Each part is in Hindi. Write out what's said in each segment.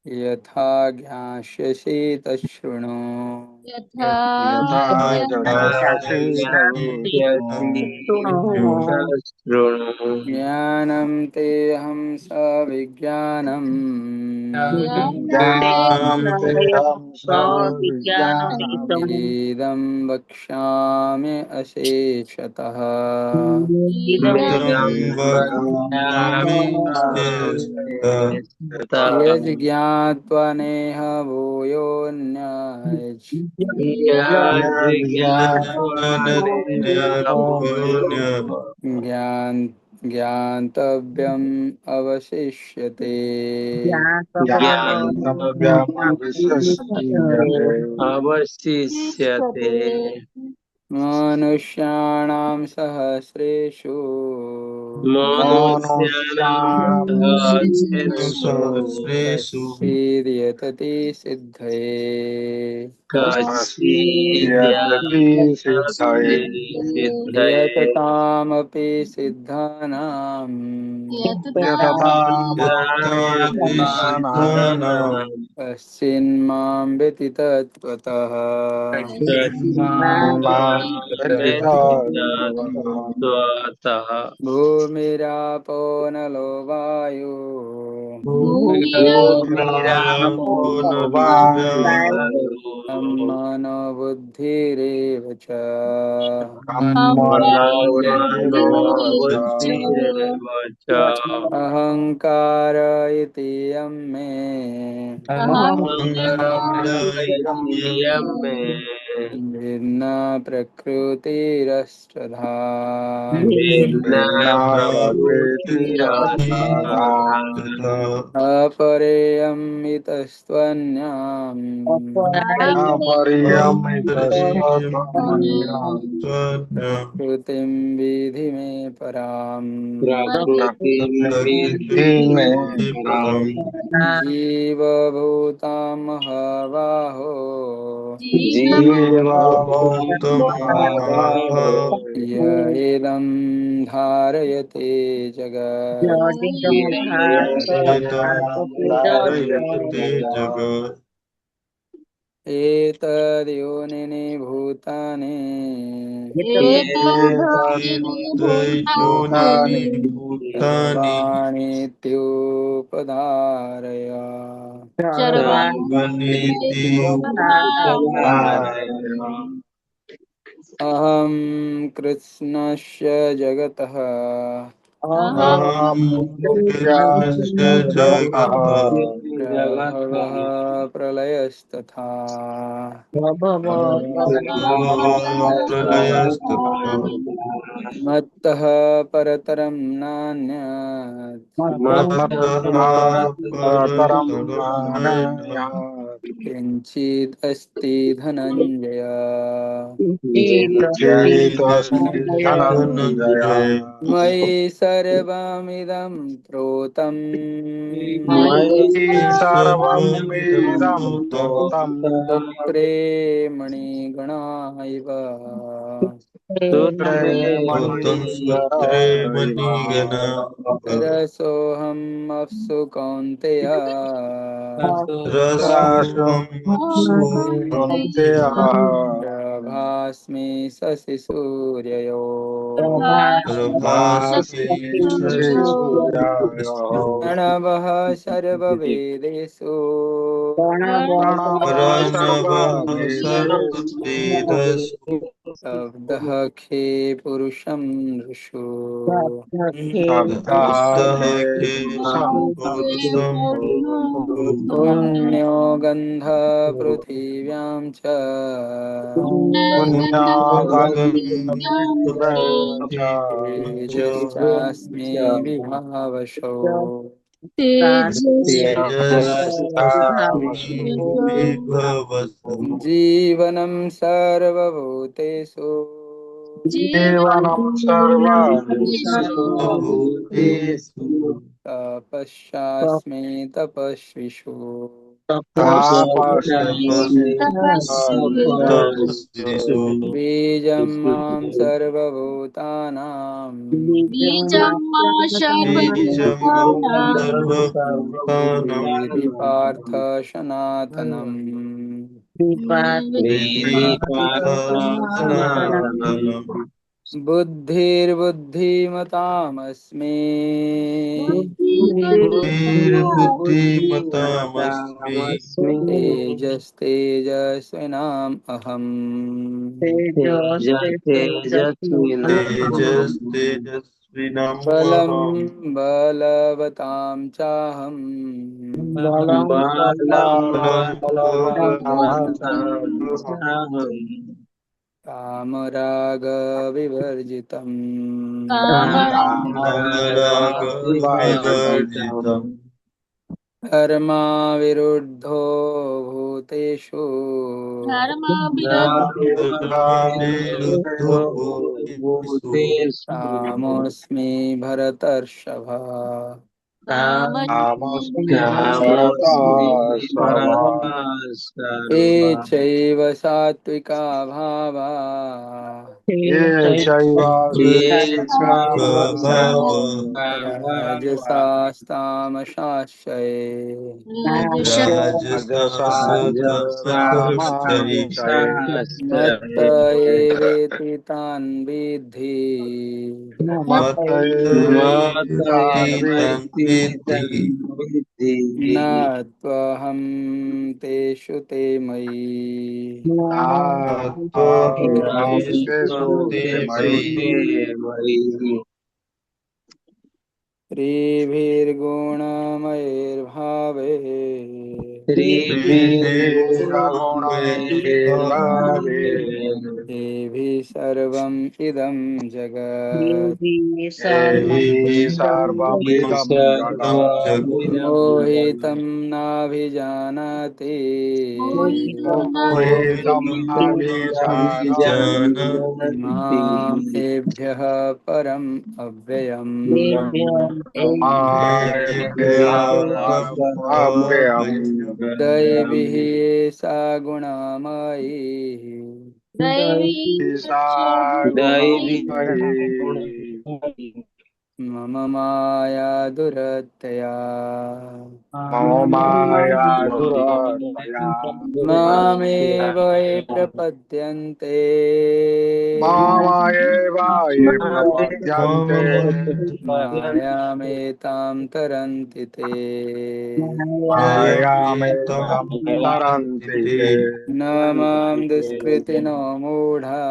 यथा ज्ञास्यसि तच्छृणु। यथा यथा ज्ञास्यसि शृणु। ज्ञानं तेऽहं सविज्ञानम् ज्ञानं ज्ञानं तेहं तेहं सविज्ञानम् इदं वक्ष्यामि अशेषतः। इदं इदं वक्ष्यामि यज्ञात्वा नेह भूयोऽन्यत् ज्ञातव्यम् अवशिष्यते। ज्ञातव्यमविशिष्यते। अवशिष्यते। मनुष्याणां सहस्रेषु मनुष्याणां सहस्रेषु सहस्रेषु कश्चिद्यतति सिद्धये। कश्चिद्यतति सिद्धये। सिद्धये। यततामपि सिद्धानां यततामपि सिद्धानां कश्चिन्मां व्यतितत्वतः। मां व्यतितात्वतः। स्वतः भूमिरापो नलो वायु भूमिरापो मनो बुद्धिरेव च। अहंकार इति यं मे भिन्न प्रकृतिरष्टधा। भिन्ना प्रकृतिरष्टाधा। अपरेयम् इतस्त्वन्याम् अपरियमितस्त्वन्याम् प्रकृतिं विधि मे पराम्। प्रकृतिं मे पराम्। जीवभूतां महाबाहो जीवभूतमहाभावो य इदं धारयते जगत्। यदं धारयते जगत्। एतद्योनिनि भूतानि एतद्योनीनि भूतानि सर्वाणीत्युपधारय। सर्वाणीति उपधारय। अहं कृत्स्नस्य जगतः अहं कृष्णस्य जगतः प्रभवः प्रलयस्तथा। प्रलयस्तथा। मत्तः परतरं नान्यत् मत्तः परतरं नान्यत् किञ्चित् अस्ति धनञ्जय। किञ्चिदस्ति धनञ्जय। मयि सर्वमिदं प्रोतम् मयि सर्वमिदं प्रोतम् सूत्रे मणिगणा इव। सूत्रं सूत्रे सूत्रमणिगणा मणिगणा रसोऽहम् अप्सु कौन्तेय रसोऽहमप्सु कौन्तेयः प्रभास्मि शशिसूर्ययोः। प्रभास्मि शशिसूर्यायोः। प्रणवः सर्ववेदेषु प्रणवः प्रणवः सर्ववेदेषु सर्ववेदसु शब्दः खे पुरुषं ऋषु। शब्दः शब्दः खे खे पुरुषं पुरुषं पुण्यो गन्धपृथिव्यां च पुण्यागन्धपृथिव्यां च तेजश्चास्मि विभावशो। तेजस्यास्मि विभवसु जीवनं सर्वभूतेषु जीवनं सर्वभूतेषु सर्वभूतेषु तपस्यास्मि तपस्विषु। तपस्मि तपस्विषु तपस्विषु बीजं मां सर्वभूतानां बीजं मां सर्वभूतानां विधि पार्थ सनातनम् विद्धि पार्थ सनातनम् सनातनम् बुद्धिर्बुद्धिमतामस्मि बुद्धिर्बुद्धिमतामस्मि तेजस्तेजस्विनाम् अहम् बलं तेजस्तेजस्विनामहम् बलवतां चाहम् बलं बलवतामहम् कामरागविवर्जितम् कामरागविवर्जितम् कर्मा विरुद्धो भूतेषु धर्माविरुद्धो भूतेषु कामोऽस्मि भरतर्षभ कामोऽस्मि कामोऽस्मि भरतर्षभ ये परमासर्वा चैव सात्विका भावा ये चैव ये च राजसास्तामशाश्रये राजसास्तमसश्चये मत्त एवेति तान् विद्धि मत एवेति तं विद्धि न त्वहं तेषु ते मयि नात्वाहं तेषु ते मयि स्त्रीभिर्गुणमयैर्भावे श्रीभिर्गुणमयैर्भावे देभिः सर्वम् इदं जगत् देहि सर्वमिदं जगत् सर्वमिदं मोहितं जगत् नाभिजानाति मोहितं नाभिजानाति मामेभ्यः परम् अव्ययम् मामेभ्यः अव्ययम् दैविः एषा गुणमयी ईशा गुणमयी मम माया दुरत्यया मम माया दुरतया मामेव ये प्रपद्यन्ते मामेव ये प्रपद्यन्ते मायामेतां तरन्ति ते मायामेतं तरन्ति ते ते न मां दुष्कृतिनो मूढा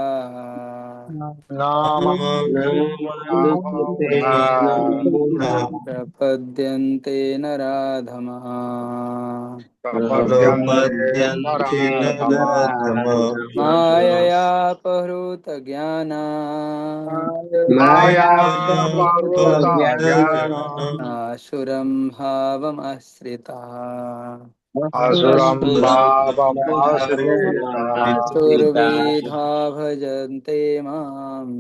नाम प्रपद्यन्ते नराधमः प्रपद्यन्ते प्रपद्यन्ते नराधमः नराधमा माययापहृतज्ञाना मायापहृता ज्ञान आसुरं भावमाश्रिताः असुरं भावमाश्रिताः चतुर्विधा भजन्ते माम्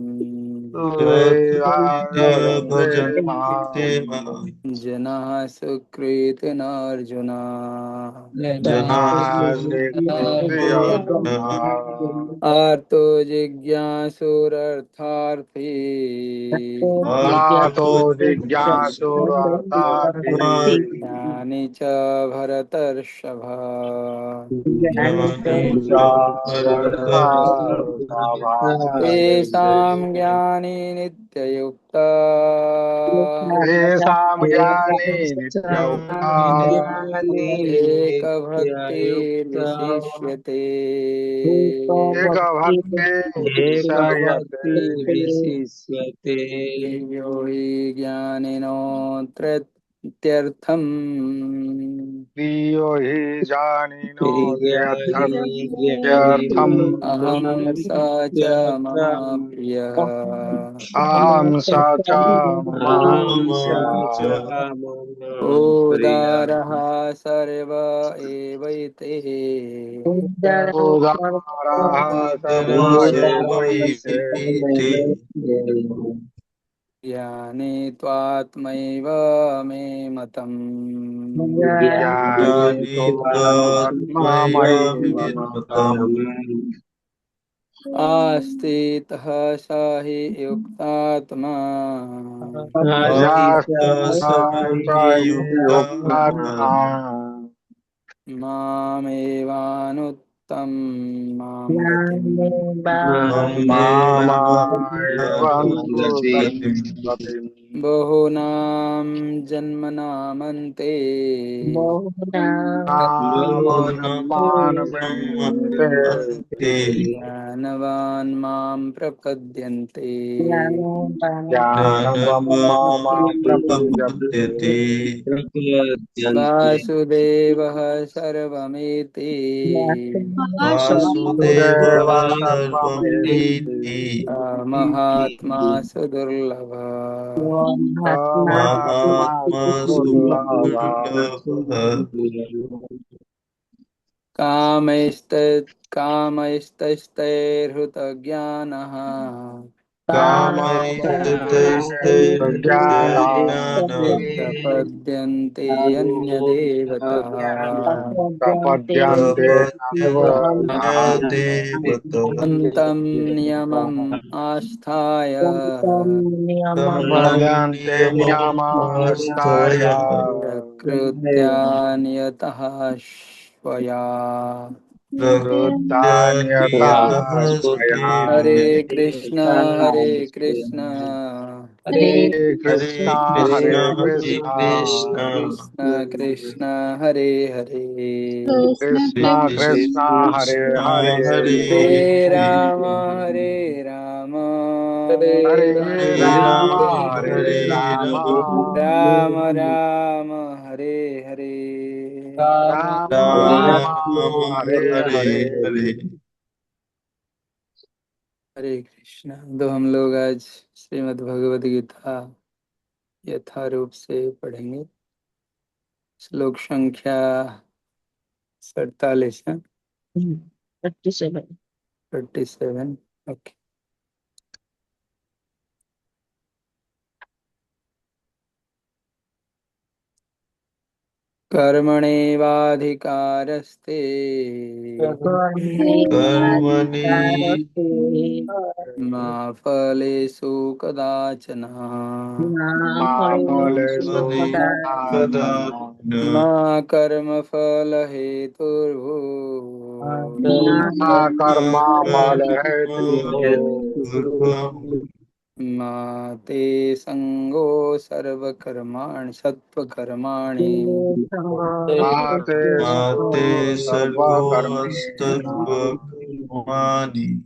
सुरेवाय सुरविद्या वन्दे भजन्ते माम् माम् जनाः सुकृतिनार्जुन जनाः जनाः स्वीकृत्य आर्तो जिज्ञासुरर्थार्थी मातो जिज्ञासुरताति ज्ञानी च भरतर्षभ ज्ञानी च च भरतर्षभा तेषां ज्ञानी नित्ययुक्ता तेषां ज्ञाने नित्योक्ता एकभक्तिर्विशिष्यते एकभक्ते विषयते एकभक्ति विशिष्यते यो हि ज्ञानिनोऽत्यर्थम् प्रियो हि प्रियाणि जानिनोत्यर्थम् अहं स च मम ज्ञानिनोत्यर्थम् प्रियः अहं स च मम अहं स च प्रियः मम प्रियः उदारः सर्व एवैते उदारः सर्व सर्व एवैते एवैते ज्ञाने त्वात्मैव मे मतम् ज्ञाने ज्ञानी तो त्वात्मैव आत्मामयैव मतम् मतम् आस्थितः स हि युक्तात्मा आस्था हि युक्तात्मा युक्तात्मा मामेवानुत्तं मां गतिम् मामेवानुगन्तुं गतिम् गतिम् बहूनां जन्मनामन्ते जन्मानमन्ते जन्मन्ते ज्ञानवान् मां प्रपद्यन्ते ज्ञानवं मम प्रपद्यते प्रपद्यते प्रपद्यन्ते वासुदेवः सर्वमेति वासुदेवः सुदेव सर्वमिति सर्वमेति महात्मा सुदुर्लभ महात्मा महात्मा सुदुर्लभः सुदुर्लभः कामैस्त कामैस्तैर्हृतज्ञानः कामैस्तैस्तैर्हृतज्ञानः प्रपद्यन्ते अन्यदेवतः प्रपद्यन्ते अन्यदेवतः प्रपद्यन्तेऽन्यदेवतः अन्तं नियमम् आस्थाय तं प्रपद्यन्ते नियममास्थाय नियमास्थाय प्रकृत्या नियतः स्वया कृतान्यथा प्रकृत्यतः स्वया हरे स्वेन कृष्ण हरे कृष्ण हरे हरे कृष्णा हरे कृष्ण हरे कृष्णा कृष्ण कृष्ण कृष्ण हरे हरे कृष्णा कृष्णा कृष्ण हरे कृष्ण हरे हरे हरे हरे राम हरे हरे राम राम हरे हरे राम राम राम राम हरे हरे राम राम राम राम हरे हरे हरे हरे। हरे कृष्णा। तो हम लोग आज श्रीमद् भगवद गीता यथारूप से पढ़ेंगे। श्लोक संख्या 47 है। 37। ओके। कर्मणेवाधिकारस्ते कर्मणि मा फलेषु कदाचन मा फलेषु फले कदाचन कदाचन मा कर्मफलहेतुर्भुः मा कर्मा फल हेतु कर्मफलहेतुर्भुः मा ते संगो सर्वकर्माणि सत्वकर्माणि माते माते सो सर्वकर्मेषु सर्वोस्तत्वकर्माणि।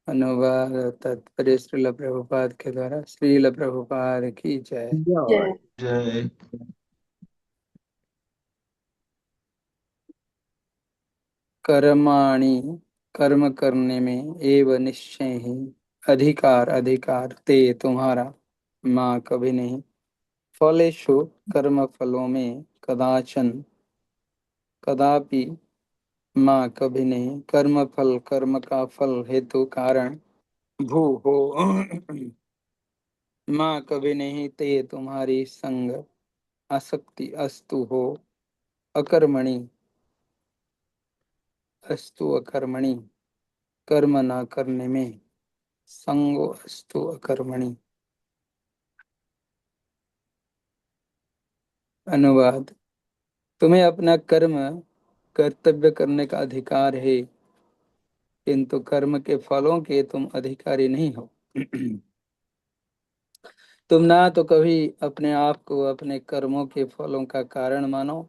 अनुवाद तत्पर्य श्रील प्रभुपाद के द्वारा। श्रील प्रभुपाद की जय। जय। कर्माणि कर्म करने में एव निश्चय ही अधिकार अधिकार ते तुम्हारा माँ कभी नहीं फलेषु कर्म फलों में कदाचन कदापि माँ कभी नहीं कर्म फल कर्म का फल हेतु कारण भू हो माँ कभी नहीं ते तुम्हारी संग आसक्ति अस्तु हो अकर्मणि अस्तु अकर्मणि कर्म ना करने में संगो अस्तु अकर्मणि। अनुवाद। तुम्हें अपना कर्म कर्तव्य करने का अधिकार है किंतु कर्म के फलों के तुम अधिकारी नहीं हो। तुम ना तो कभी अपने आप को अपने कर्मों के फलों का कारण मानो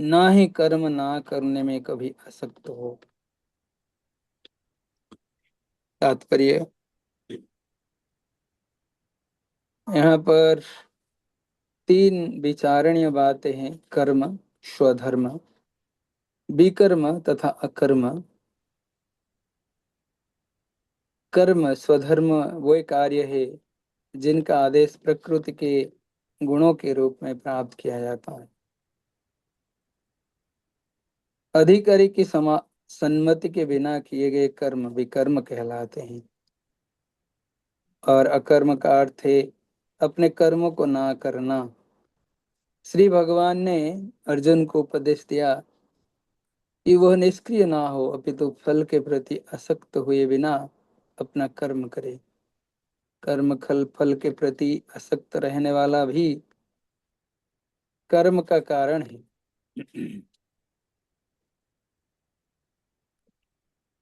ना ही कर्म ना करने में कभी आसक्त हो। तात्पर्य। यहाँ पर तीन विचारणीय बातें हैं। कर्म, स्वधर्म, विकर्म तथा अकर्म। कर्म स्वधर्म वो कार्य है जिनका आदेश प्रकृति के गुणों के रूप में प्राप्त किया जाता है। अधिकारी की सम्मति के बिना किए गए कर्म विकर्म कहलाते हैं। और अकर्म का अर्थ है अपने कर्मों को ना करना। श्री भगवान ने अर्जुन को उपदेश दिया कि वह निष्क्रिय ना हो, अपितु फल के प्रति आसक्त हुए बिना अपना कर्म करे। कर्म फल के प्रति आसक्त रहने वाला भी कर्म का कारण है।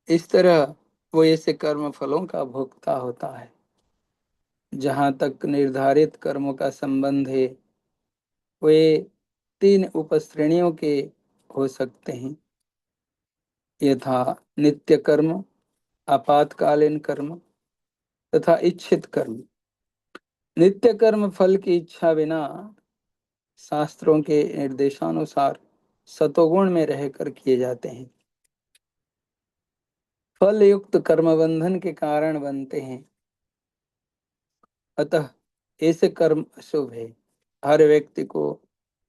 इस तरह वो ऐसे कर्म फलों का भोक्ता होता है। जहां तक निर्धारित कर्मों का संबंध है, वे तीन उपश्रेणियों के हो सकते हैं, यथा नित्य कर्म, आपातकालीन कर्म तथा इच्छित कर्म। नित्य कर्म फल की इच्छा बिना शास्त्रों के निर्देशानुसार सतोगुण में रहकर किए जाते हैं। फल युक्त कर्म बंधन के कारण बनते हैं, अतः ऐसे कर्म अशुभ है। हर व्यक्ति को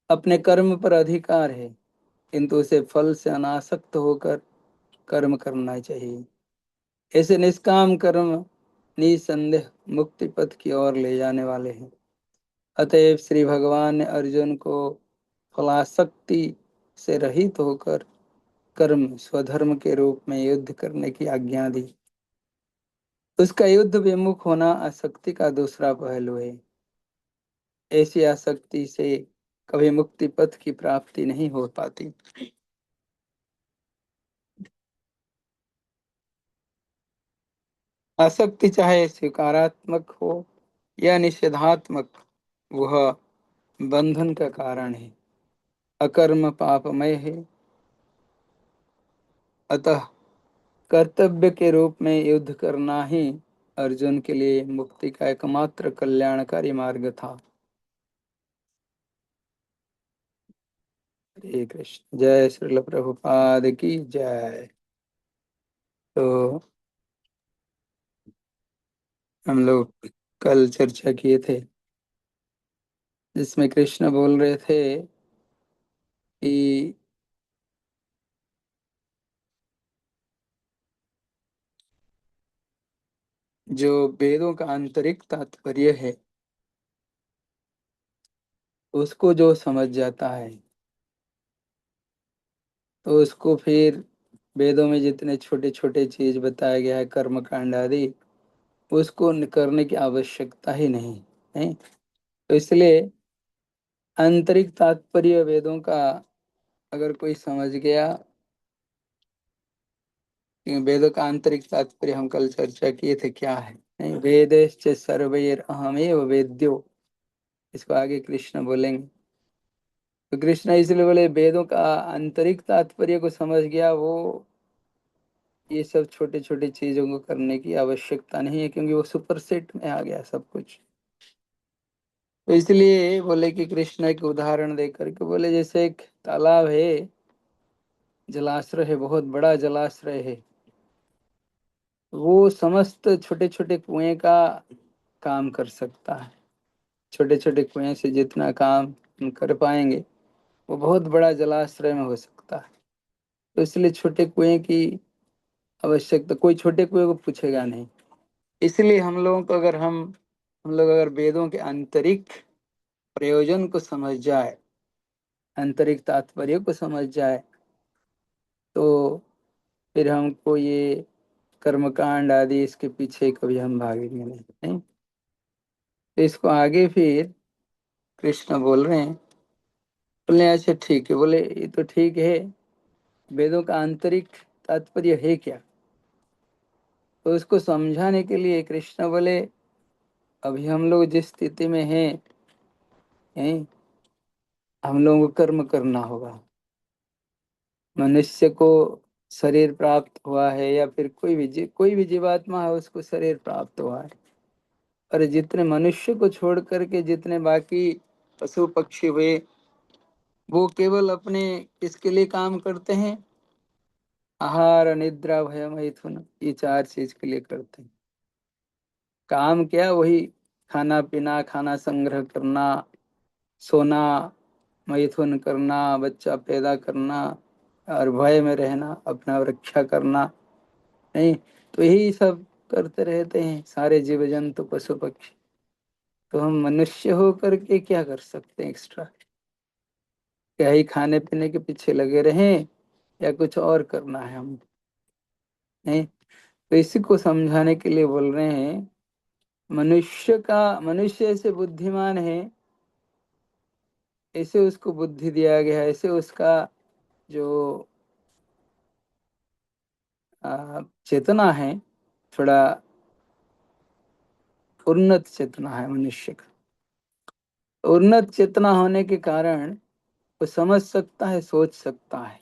अपने कर्म पर अधिकार है, किंतु उसे फल से अनासक्त होकर कर्म करना चाहिए। ऐसे निष्काम कर्म निसंदेह मुक्ति पथ की ओर ले जाने वाले हैं। अतएव श्री भगवान ने अर्जुन को फलासक्ति से रहित होकर कर्म स्वधर्म के रूप में युद्ध करने की आज्ञा दी। उसका युद्ध विमुख होना आसक्ति का दूसरा पहलू है। ऐसी आसक्ति से कभी मुक्ति पथ की प्राप्ति नहीं हो पाती। आसक्ति चाहे स्वीकारात्मक हो या निषेधात्मक, वह बंधन का कारण है। अकर्म पापमय है, अतः कर्तव्य के रूप में युद्ध करना ही अर्जुन के लिए मुक्ति का एकमात्र कल्याणकारी मार्ग था। हरे कृष्ण। जय श्रील प्रभुपाद की जय। तो हम लोग कल चर्चा किए थे, जिसमें कृष्ण बोल रहे थे कि जो वेदों का आंतरिक तात्पर्य है, उसको जो समझ जाता है, तो उसको फिर वेदों में जितने छोटे छोटे चीज बताया गया है, कर्म कांड आदि, उसको करने की आवश्यकता ही नहीं है। तो इसलिए आंतरिक तात्पर्य वेदों का अगर कोई समझ गया, कि वेदों का आंतरिक तात्पर्य हम कल चर्चा किए थे क्या है, नहीं, वेदैश्च सर्वैर अहमेव वेद्यो, इसको आगे कृष्ण बोलेंगे। तो कृष्ण इसलिए बोले वेदों का आंतरिक तात्पर्य को समझ गया, वो ये सब छोटे छोटे चीजों को करने की आवश्यकता नहीं है, क्योंकि वो सुपर सेट में आ गया सब कुछ। तो इसलिए बोले कि कृष्ण एक उदाहरण दे करके बोले, जैसे एक तालाब है, जलाश्रय है, बहुत बड़ा जलाश्रय है, वो समस्त छोटे छोटे कुएं का काम कर सकता है। छोटे छोटे कुएं से जितना काम हम कर पाएंगे, वो बहुत बड़ा जलाश्रय में हो सकता है। तो इसलिए छोटे कुएं की आवश्यकता, कोई छोटे कुएं को पूछेगा नहीं। इसलिए हम लोगों को अगर हम लोग अगर वेदों के आंतरिक प्रयोजन को समझ जाए, आंतरिक तात्पर्य को समझ जाए, तो फिर हमको ये कर्मकांड आदि इसके पीछे कभी हम भागेंगे नहीं। तो इसको आगे फिर कृष्ण बोल रहे हैं। बोले अच्छा ठीक है, बोले ये तो ठीक है, वेदों का आंतरिक तात्पर्य है क्या? तो उसको समझाने के लिए कृष्ण बोले, अभी हम लोग जिस स्थिति में हैं, हम लोगों को कर्म करना होगा। मनुष्य को शरीर प्राप्त हुआ है, या फिर कोई भी जीवात्मा है, उसको शरीर प्राप्त हुआ है, और जितने मनुष्य को छोड़ करके जितने बाकी पशु पक्षी हुए, वो केवल अपने किसके लिए काम करते हैं? आहार निद्रा भय मैथुन, ये चार चीज के लिए करते हैं काम। क्या? वही खाना पीना, खाना संग्रह करना, सोना, मैथुन करना, बच्चा पैदा करना, और भय में रहना, अपना रक्षा करना, नहीं। तो यही सब करते रहते हैं सारे जीव जंतु पशु पक्षी, तो हम मनुष्य हो करके क्या कर सकते हैं एक्स्ट्रा? क्या ही खाने पीने के पीछे लगे रहें या कुछ और करना है हम? नहीं। तो इसी को समझाने के लिए बोल रहे हैं, मनुष्य ऐसे बुद्धिमान है, ऐसे उसको बुद्धि दिया गया है, ऐसे उसका जो चेतना है, थोड़ा उन्नत चेतना है मनुष्य का। उन्नत चेतना होने के कारण वो समझ सकता है, सोच सकता है।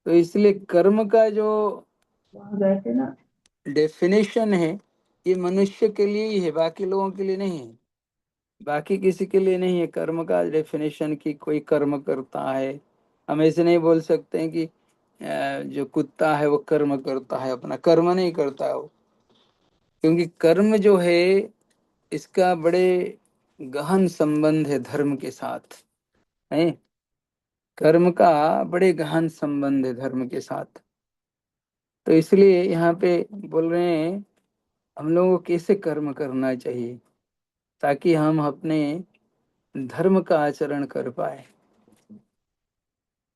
तो इसलिए कर्म का जो डेफिनेशन है, ये मनुष्य के लिए ही है, बाकी लोगों के लिए नहीं है। बाकी किसी के लिए नहीं है कर्म का डेफिनेशन कि कोई कर्म करता है। हम ऐसे नहीं बोल सकते हैं कि जो कुत्ता है वो कर्म करता है, अपना कर्म नहीं करता है वो। क्योंकि कर्म जो है, इसका बड़े गहन संबंध है धर्म के साथ, है। कर्म का बड़े गहन संबंध है धर्म के साथ। तो इसलिए यहाँ पे बोल रहे हैं हम लोगों को कैसे कर्म करना चाहिए ताकि हम अपने धर्म का आचरण कर पाए।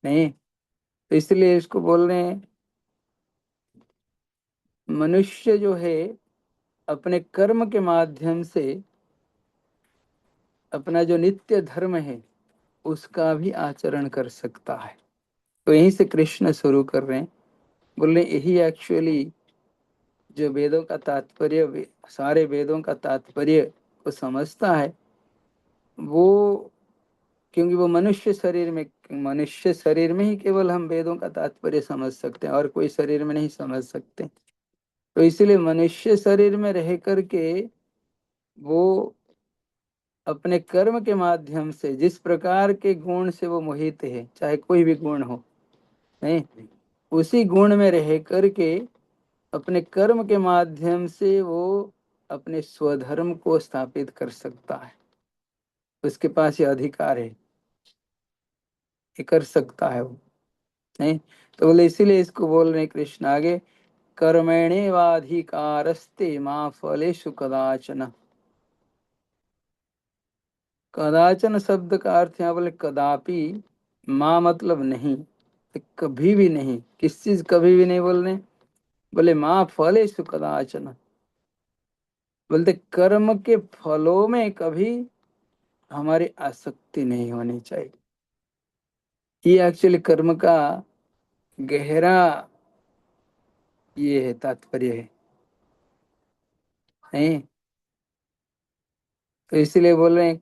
नहीं, तो इसलिए इसको बोल रहे हैं मनुष्य जो है अपने कर्म के माध्यम से अपना जो नित्य धर्म है उसका भी आचरण कर सकता है। तो यहीं से कृष्ण शुरू कर रहे हैं, बोल रहे यही एक्चुअली जो वेदों का तात्पर्य, सारे वेदों का तात्पर्य को समझता है वो, क्योंकि वो मनुष्य शरीर में ही केवल हम वेदों का तात्पर्य समझ सकते हैं और कोई शरीर में नहीं समझ सकते। तो इसलिए मनुष्य शरीर में रह करके वो अपने कर्म के माध्यम से जिस प्रकार के गुण से वो मोहित है, चाहे कोई भी गुण हो, नहीं, उसी गुण में रह करके अपने कर्म के माध्यम से वो अपने स्वधर्म को स्थापित कर सकता है। उसके पास ये अधिकार है, ये कर सकता है वो। नहीं, तो बोले इसीलिए इसको बोल रहे कृष्ण आगे, कर्मण्येवाधिकारस्ते मा फलेषु कदाचन। कदाचन शब्द का अर्थ यहाँ बोले कदापि, माँ मतलब नहीं, तो कभी भी नहीं, किस चीज कभी भी नहीं बोलने, बोले माँ फलेषु कदाचन, बोलते कर्म के फलों में कभी हमारी आसक्ति नहीं होनी चाहिए। ये एक्चुअली कर्म का गहरा ये है, तात्पर्य है, नहीं। तो इसलिए बोल रहे हैं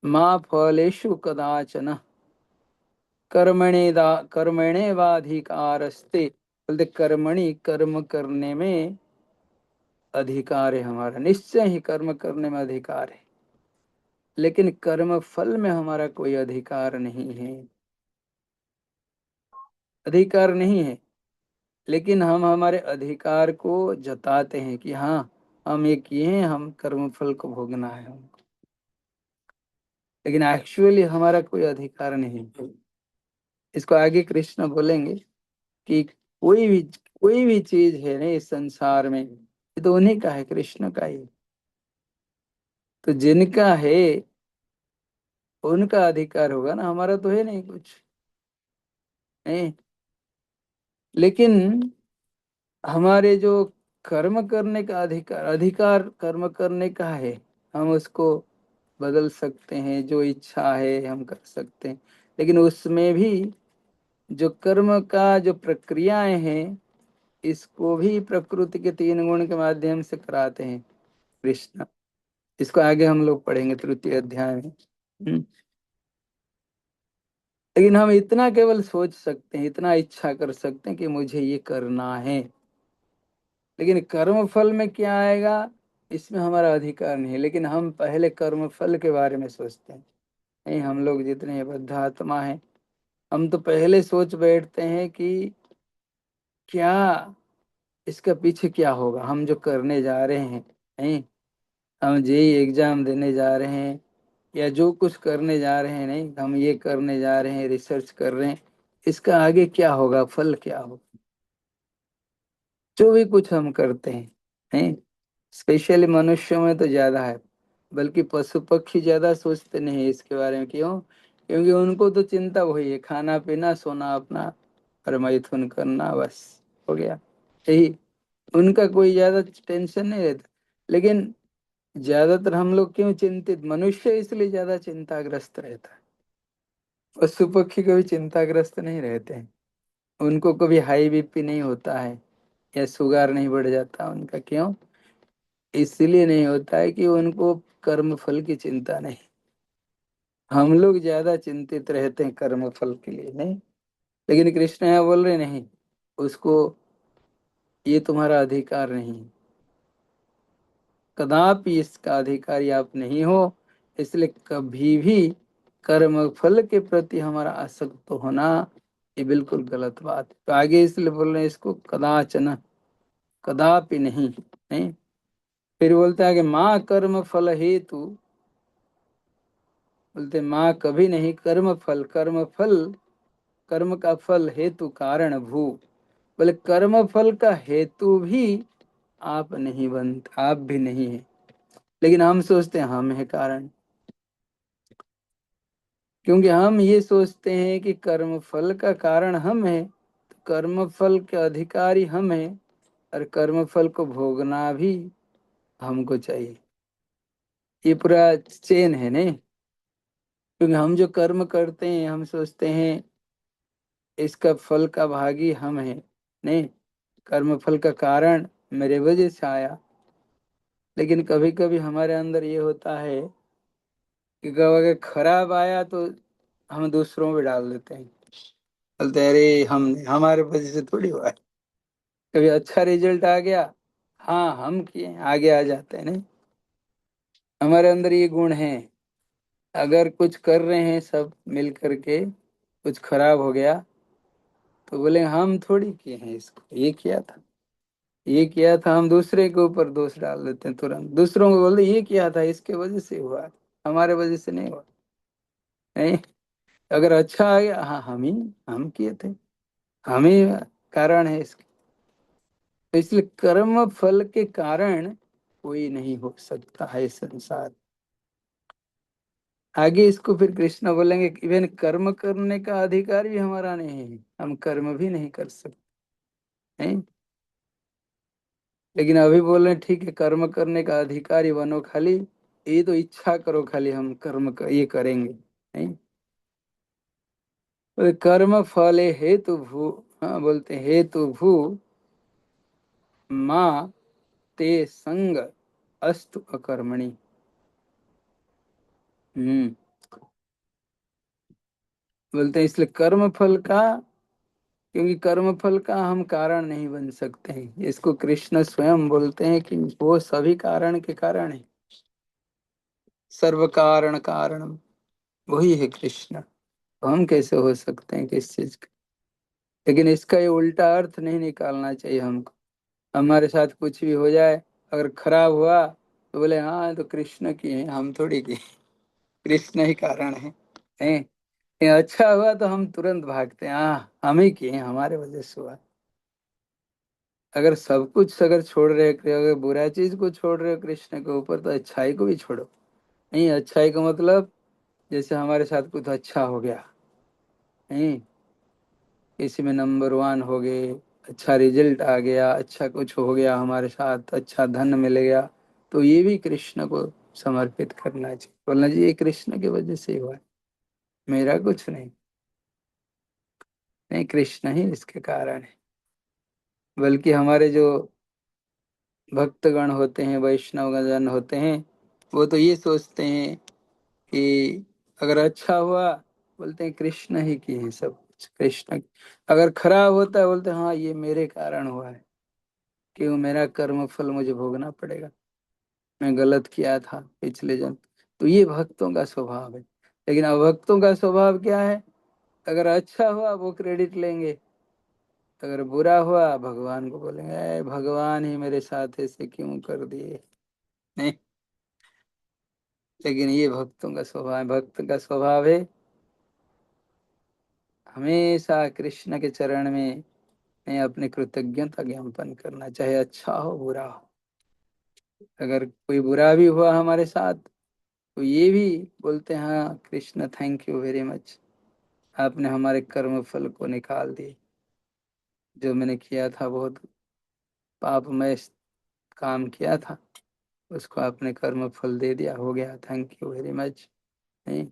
माँ फलेषु कदाचन कर्मणेवाधिकारस्ते, बोलते कर्मणि कर्म करने में अधिकार है हमारा, निश्चय ही कर्म करने में अधिकार है, लेकिन कर्म फल में हमारा कोई अधिकार नहीं है। अधिकार नहीं है, लेकिन हम हमारे अधिकार को जताते हैं कि हाँ हम ये किए हैं, हम कर्म फल को भोगना है हमको, लेकिन एक्चुअली हमारा कोई अधिकार नहीं है। इसको आगे कृष्ण बोलेंगे कि कोई भी चीज है ना इस संसार में, ये तो उन्हीं का है, कृष्ण का ही। तो जिनका है उनका अधिकार होगा ना, हमारा तो है नहीं कुछ, नहीं। लेकिन हमारे जो कर्म करने का अधिकार कर्म करने का है, हम उसको बदल सकते हैं, जो इच्छा है हम कर सकते हैं। लेकिन उसमें भी जो कर्म का जो प्रक्रियाएं हैं, इसको भी प्रकृति के 3 गुण के माध्यम से कराते हैं कृष्ण। इसको आगे हम लोग पढ़ेंगे तृतीय अध्याय में। लेकिन हम इतना केवल सोच सकते हैं, इतना इच्छा कर सकते हैं कि मुझे ये करना है, लेकिन कर्म फल में क्या आएगा इसमें हमारा अधिकार नहीं है। लेकिन हम पहले कर्म फल के बारे में सोचते हैं, नहीं, हम लोग जितने बद्ध आत्मा हैं, हम तो पहले सोच बैठते हैं कि क्या इसका पीछे क्या होगा, हम जो करने जा रहे हैं, नहीं, हम जेई एग्जाम देने जा रहे हैं या जो कुछ करने जा रहे हैं, नहीं, हम ये करने जा रहे हैं, रिसर्च कर रहे हैं, इसका आगे क्या होगा, फल क्या होगा। जो भी कुछ हम करते हैं, स्पेशली मनुष्यों में तो ज्यादा है, बल्कि पशु पक्षी ज्यादा सोचते नहीं है इसके बारे में। क्यों? क्योंकि उनको तो चिंता वही है, खाना पीना सोना अपना और मैथुन करना, बस हो गया यही। उनका कोई ज्यादा टेंशन नहीं रहता। लेकिन ज्यादातर हम लोग क्यों चिंतित, मनुष्य इसलिए ज्यादा चिंताग्रस्त रहता है। पशु पक्षी कभी चिंताग्रस्त नहीं रहते हैं, उनको कभी हाई बीपी नहीं होता है या शुगर नहीं बढ़ जाता उनका। क्यों? इसलिए नहीं होता है कि उनको कर्म फल की चिंता नहीं। हम लोग ज्यादा चिंतित रहते हैं कर्म फल के लिए, नहीं। लेकिन कृष्ण यहाँ बोल रहे नहीं, उसको ये तुम्हारा अधिकार नहीं है, कदापि इसका अधिकारी आप नहीं हो। इसलिए कभी भी कर्म फल के प्रति हमारा आसक्त होना ये बिल्कुल गलत बात है। तो आगे इसलिए बोल रहे हैं इसको कदाचन, कदापि नहीं, नहीं। फिर बोलते हैं कि माँ कर्म फल हेतु, बोलते माँ कभी नहीं कर्म फल, कर्म फल कर्म का फल हेतु कारण भू, बोले कर्म फल का हेतु भी आप नहीं बनते, आप भी नहीं है। लेकिन हम सोचते हैं हम है कारण, क्योंकि हम ये सोचते हैं कि कर्म फल का कारण हम है, तो कर्म फल के अधिकारी हम है, और कर्म फल को भोगना भी हमको चाहिए। ये पूरा चेन है नहीं। क्योंकि हम जो कर्म करते हैं हम सोचते हैं इसका फल का भागी हम है, नहीं, कर्म फल का कारण मेरे वजह से आया। लेकिन कभी कभी हमारे अंदर ये होता है कि अगर खराब आया तो हम दूसरों पे डाल देते हैं, बोलते हैं अरे हम हमारे वजह से थोड़ी हुआ है। कभी अच्छा रिजल्ट आ गया, हाँ हम किए, आगे आ जाते हैं। नहीं, हमारे अंदर ये गुण है। अगर कुछ कर रहे हैं सब मिल करके, कुछ खराब हो गया तो बोले हम थोड़ी किए हैं इसको, ये किया था, ये किया था। हम दूसरे के ऊपर दोष डाल देते हैं तुरंत, दूसरों को बोलते ये किया था इसके वजह से हुआ, हमारे वजह से नहीं हुआ। नहीं, अगर अच्छा आ गया, हाँ हम किए थे, हम ही कारण है इसके। तो इसलिए कर्म फल के कारण कोई नहीं हो सकता है संसार। आगे इसको फिर कृष्ण बोलेंगे कि इवन कर्म करने का अधिकार भी हमारा नहीं है, हम कर्म भी नहीं कर सकते हैं। लेकिन अभी बोल रहे हैं ठीक है कर्म करने का अधिकारी बनो, खाली ये तो इच्छा करो, खाली हम ये करेंगे, नहीं। बोले कर्म फले हेतु भू, हाँ बोलते हेतु भू माँ ते संग अस्तु अकर्मणि। हम्म, बोलते हैं इसलिए कर्म फल का, क्योंकि कर्म फल का हम कारण नहीं बन सकते हैं। इसको कृष्ण स्वयं बोलते हैं कि वो सभी कारण के कारण है, सर्व कारण कारण वही है कृष्ण। तो हम कैसे हो सकते हैं किस चीज का? लेकिन इसका ये उल्टा अर्थ नहीं निकालना चाहिए हमको। हमारे साथ कुछ भी हो जाए, अगर खराब हुआ तो बोले हाँ तो कृष्ण की है, हम थोड़ी की, कृष्ण ही कारण है, हैं? ये अच्छा हुआ तो हम तुरंत भागते हैं, हाँ हम ही किए हैं, हमारे वजह से हुआ। अगर सब कुछ अगर छोड़ रहे हो, अगर बुरा चीज को छोड़ रहे हो कृष्ण के ऊपर, तो अच्छाई को भी छोड़ो। नहीं, अच्छाई का मतलब जैसे हमारे साथ कुछ अच्छा हो गया, नहीं, किसी में नंबर वन हो गए, अच्छा रिजल्ट आ गया, अच्छा कुछ हो गया हमारे साथ, अच्छा धन मिल गया, तो ये भी कृष्ण को समर्पित करना चाहिए। बोलना जी ये कृष्ण की वजह से ही हुआ है, मेरा कुछ नहीं, नहीं कृष्ण ही इसके कारण है। बल्कि हमारे जो भक्तगण होते हैं, वैष्णव जन होते हैं, वो तो ये सोचते हैं कि अगर अच्छा हुआ, बोलते हैं कृष्ण ही की है सब कुछ, कृष्ण। अगर खराब होता है बोलते हैं हाँ ये मेरे कारण हुआ है, क्यों मेरा कर्म फल मुझे भोगना पड़ेगा, मैं गलत किया था पिछले जन्म। तो ये भक्तों का स्वभाव है। लेकिन अभक्तों का स्वभाव क्या है? अगर अच्छा हुआ वो क्रेडिट लेंगे, अगर बुरा हुआ भगवान को बोलेंगे भगवान ही मेरे साथ ऐसे क्यों कर दिए, नहीं। लेकिन ये भक्तों का स्वभाव है, भक्त का स्वभाव है हमेशा कृष्ण के चरण में नहीं, अपनी कृतज्ञता ज्ञापन करना, चाहे अच्छा हो बुरा हो। अगर कोई बुरा भी हुआ हमारे साथ तो ये भी बोलते हैं, हाँ Krishna thank you very much, आपने हमारे कर्म फल को निकाल दिए। जो मैंने किया था बहुत पापमय काम किया था, उसको आपने कर्म फल दे दिया, हो गया, थैंक यू वेरी मच। नहीं,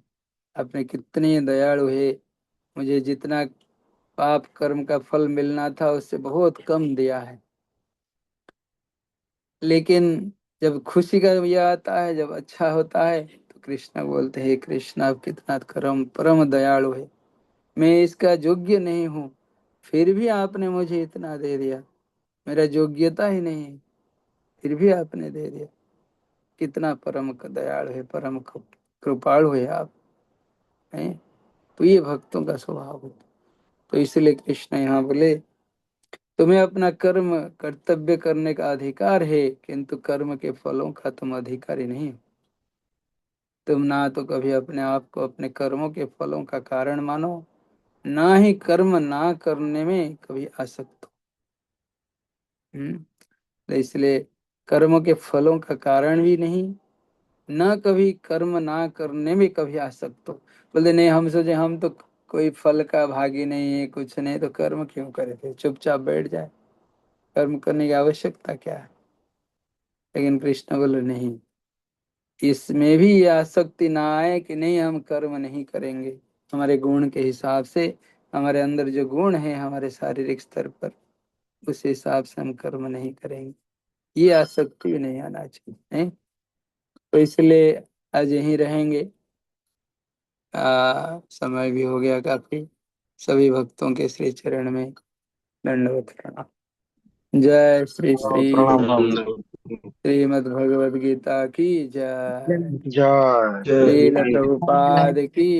आपने कितने दयालु है, मुझे जितना पाप कर्म का फल मिलना था उससे बहुत कम दिया है। लेकिन जब खुशी का ये आता है, जब अच्छा होता है, तो कृष्ण बोलते हैं, कृष्ण आप कितना करम परम दयालु है, मैं इसका योग्य नहीं हूँ, फिर भी आपने मुझे इतना दे दिया, मेरा योग्यता ही नहीं है, फिर भी आपने दे दिया। कितना परम दयालु है, परम कृपालु है आप, हैं। तो ये भक्तों का स्वभाव है। तो इसलिए कृष्ण यहाँ बोले, तुम्हें अपना कर्म कर्तव्य करने का अधिकार है, किंतु कर्म के फलों का तुम अधिकारी नहीं हो। तुम ना तो कभी अपने आप को अपने कर्मों के फलों का कारण मानो, ना ही कर्म ना करने में कभी आसक्त हो। तो इसलिए कर्मों के फलों का कारण भी नहीं, ना कभी कर्म ना करने में कभी आसक्त हो। बोलते नहीं, हम सोचे हम तो कोई फल का भागी नहीं है, कुछ नहीं, तो कर्म क्यों करे, थे चुपचाप बैठ जाए, कर्म करने की आवश्यकता क्या है। लेकिन कृष्ण बोले नहीं, इसमें भी ये आसक्ति ना आए कि नहीं हम कर्म नहीं करेंगे, हमारे गुण के हिसाब से, हमारे अंदर जो गुण है हमारे शारीरिक स्तर पर, उस हिसाब से हम कर्म नहीं करेंगे, ये आसक्ति भी नहीं आना चाहिए, नहीं? तो इसलिए आज यहीं रहेंगे। समय भी हो गया काफी। सभी भक्तों के श्री चरण में दंडवत प्रणाम। जय श्री श्री प्रणाम प्रणाम। श्रीमद् भगवद गीता की जय। जय। श्रील जय। प्रभुपाद की